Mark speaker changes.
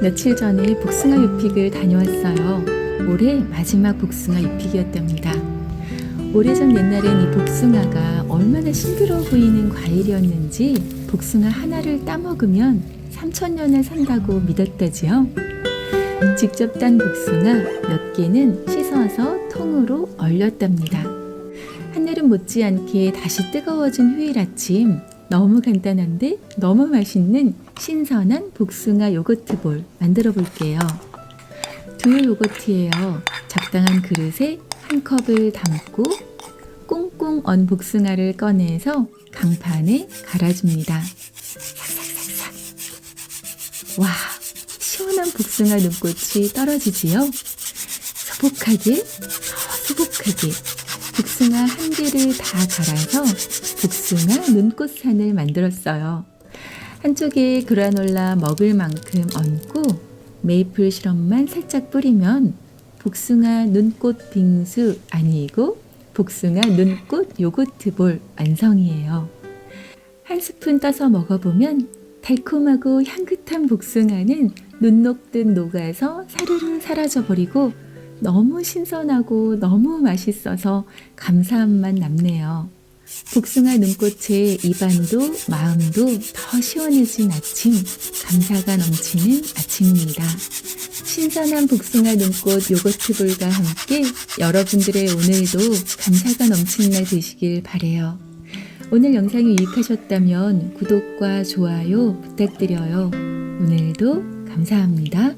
Speaker 1: 며칠 전에 복숭아 유픽을 다녀왔어요. 올해 마지막 복숭아 유픽이었답니다. 오래전 옛날엔 이 복숭아가 얼마나 신비로워 보이는 과일이었는지 복숭아 하나를 따먹으면 3000년을 산다고 믿었다지요. 직접 딴 복숭아 몇 개는 씻어서 통으로 얼렸답니다. 한여름 못지않게 다시 뜨거워진 휴일 아침, 너무 간단한데 너무 맛있는 신선한 복숭아 요거트 볼 만들어 볼게요. 두유 요거트예요. 적당한 그릇에 한 컵을 담고 꽁꽁 언 복숭아를 꺼내서 강판에 갈아줍니다. 삭삭삭삭. 와, 시원한 복숭아 눈꽃이 떨어지지요? 소복하게, 소복하게 복숭아 한 개를 다 갈아서 복숭아 눈꽃산을 만들었어요. 한쪽에 그라놀라 먹을 만큼 얹고 메이플 시럽만 살짝 뿌리면 복숭아 눈꽃 빙수 아니고 복숭아 눈꽃 요거트 볼 완성이에요. 한 스푼 떠서 먹어보면 달콤하고 향긋한 복숭아는 눈 녹듯 녹아서 사르르 사라져버리고 너무 신선하고 너무 맛있어서 감사한 맛 남네요. 복숭아 눈꽃에 입안도 마음도 더 시원해진 아침, 감사가 넘치는 아침입니다. 신선한 복숭아 눈꽃 요거트볼과 함께 여러분들의 오늘도 감사가 넘치는 날 되시길 바래요. 오늘 영상이 유익하셨다면 구독과 좋아요 부탁드려요. 오늘도 감사합니다.